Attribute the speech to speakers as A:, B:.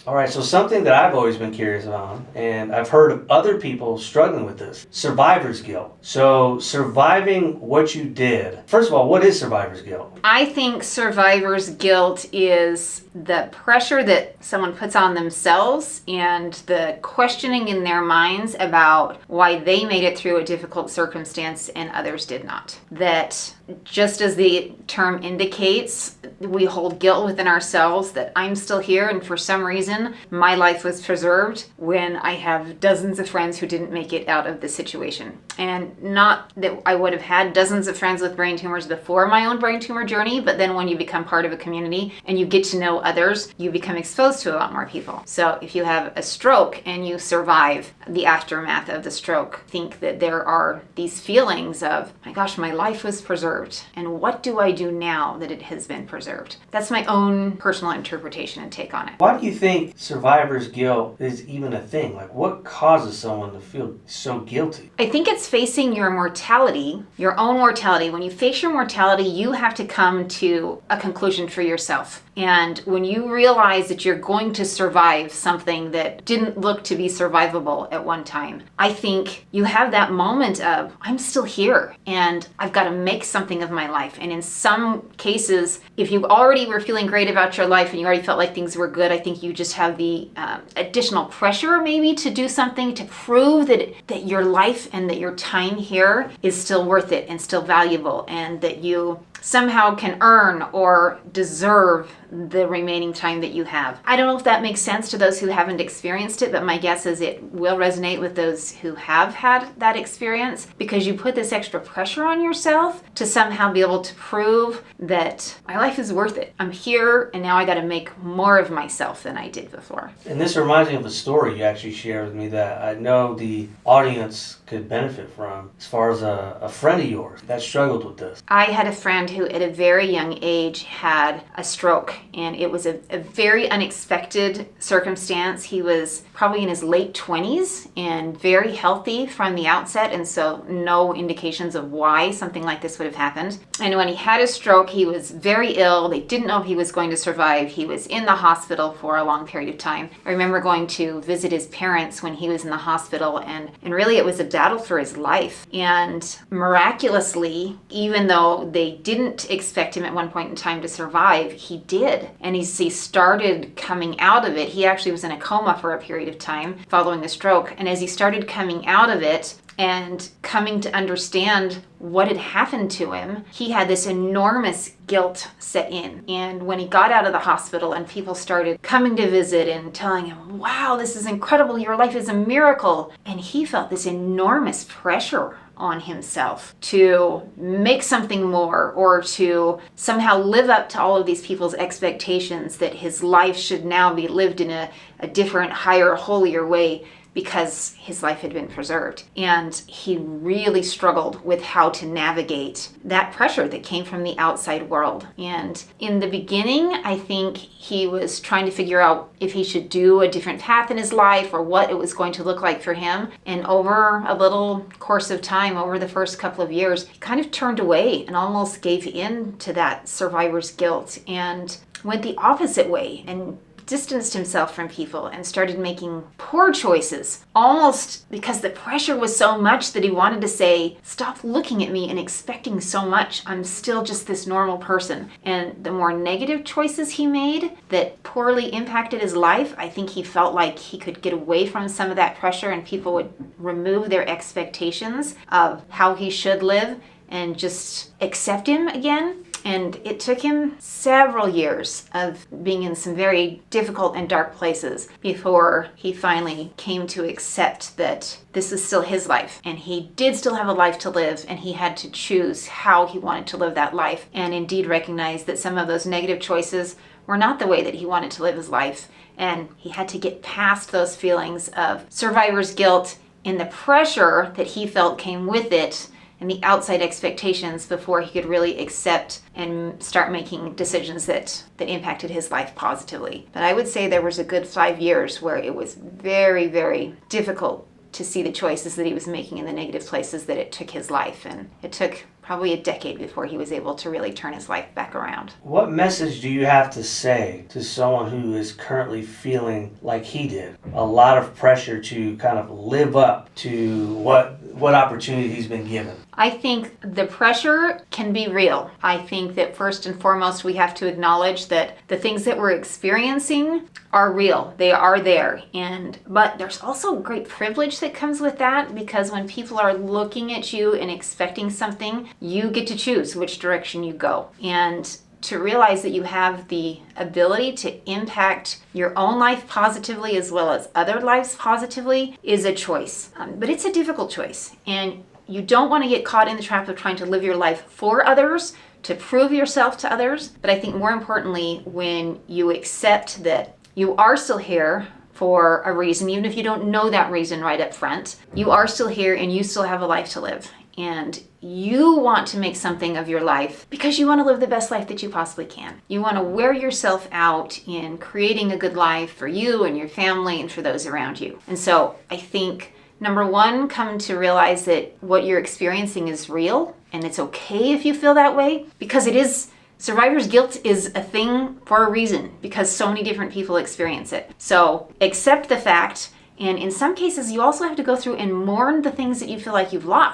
A: All right, so something that I've always been curious about, and I've heard of other people struggling with this, survivor's guilt. So surviving what you did. First of all, what is survivor's guilt?
B: I think survivor's guilt is the pressure that someone puts on themselves and the questioning in their minds about why they made it through a difficult circumstance and others did not. That just as the term indicates, we hold guilt within ourselves that I'm still here and for some reason my life was preserved when I have dozens of friends who didn't make it out of the situation. And not that I would have had dozens of friends with brain tumors before my own brain tumor journey, but then when you become part of a community and you get to know others, you become exposed to a lot more people. So if you have a stroke and you survive the aftermath of the stroke, think that there are these feelings of, my gosh, my life was preserved. And what do I do now that it has been preserved? That's my own personal interpretation and take on it.
A: Why do you think survivor's guilt is even a thing? Like, what causes someone to feel so guilty?
B: I think it's facing your mortality, your own mortality. When you face your mortality, you have to come to a conclusion for yourself. And when you realize that you're going to survive something that didn't look to be survivable at one time, I think you have that moment of, I'm still here and I've got to make something of my life. And in some cases, if you already were feeling great about your life and you already felt like things were good, I think you just have the additional pressure maybe to do something to prove that your life and that your time here is still worth it and still valuable, and that you somehow can earn or deserve the remaining time that you have. I don't know if that makes sense to those who haven't experienced it, but my guess is it will resonate with those who have had that experience, because you put this extra pressure on yourself to somehow be able to prove that my life is worth it. I'm here and now I got to make more of myself than I did before.
A: And this reminds me of a story you actually shared with me that I know the audience could benefit from, as far as a friend of yours that struggled with this.
B: I had a friend who at a very young age had a stroke, and it was a very unexpected circumstance. He was probably in his late 20s and very healthy from the outset, and so no indications of why something like this would have happened. And when he had a stroke, he was very ill. They didn't know if he was going to survive. He was in the hospital for a long period of time. I remember going to visit his parents when he was in the hospital, and really it was a battle for his life. And miraculously, even though they didn't expect him at one point in time to survive, he did. And he started coming out of it. He actually was in a coma for a period of time following the stroke. And as he started coming out of it and coming to understand what had happened to him, he had this enormous guilt set in. And when he got out of the hospital and people started coming to visit and telling him, wow, this is incredible, your life is a miracle, and he felt this enormous pressure on himself to make something more, or to somehow live up to all of these people's expectations that his life should now be lived in a different, higher, holier way, because his life had been preserved. And he really struggled with how to navigate that pressure that came from the outside world. And in the beginning, I think he was trying to figure out if he should do a different path in his life or what it was going to look like for him. And over a little course of time, over the first couple of years, he kind of turned away and almost gave in to that survivor's guilt and went the opposite way and distanced himself from people and started making poor choices, almost because the pressure was so much that he wanted to say, stop looking at me and expecting so much. I'm still just this normal person. And the more negative choices he made that poorly impacted his life, I think he felt like he could get away from some of that pressure and people would remove their expectations of how he should live and just accept him again. And it took him several years of being in some very difficult and dark places before he finally came to accept that this is still his life. And he did still have a life to live, and he had to choose how he wanted to live that life. And indeed recognize that some of those negative choices were not the way that he wanted to live his life. And he had to get past those feelings of survivor's guilt and the pressure that he felt came with it, and the outside expectations, before he could really accept and start making decisions that impacted his life positively. But I would say there was a good 5 years where it was very, very difficult to see the choices that he was making in the negative places that it took his life. And it took probably a decade before he was able to really turn his life back around.
A: What message do you have to say to someone who is currently feeling like he did? A lot of pressure to kind of live up to what opportunity he's been given.
B: I think the pressure can be real. I think that first and foremost, we have to acknowledge that the things that we're experiencing are real. They are there. But there's also great privilege that comes with that, because when people are looking at you and expecting something, you get to choose which direction you go. And to realize that you have the ability to impact your own life positively as well as other lives positively is a choice. But it's a difficult choice. And you don't want to get caught in the trap of trying to live your life for others, to prove yourself to others. But I think more importantly, when you accept that you are still here for a reason, even if you don't know that reason right up front, you are still here and you still have a life to live. And you want to make something of your life because you want to live the best life that you possibly can. You want to wear yourself out in creating a good life for you and your family and for those around you. And so I think, number one, come to realize that what you're experiencing is real, and it's okay if you feel that way, because it is. Survivor's guilt is a thing for a reason, because so many different people experience it. So accept the fact, and in some cases, you also have to go through and mourn the things that you feel like you've lost.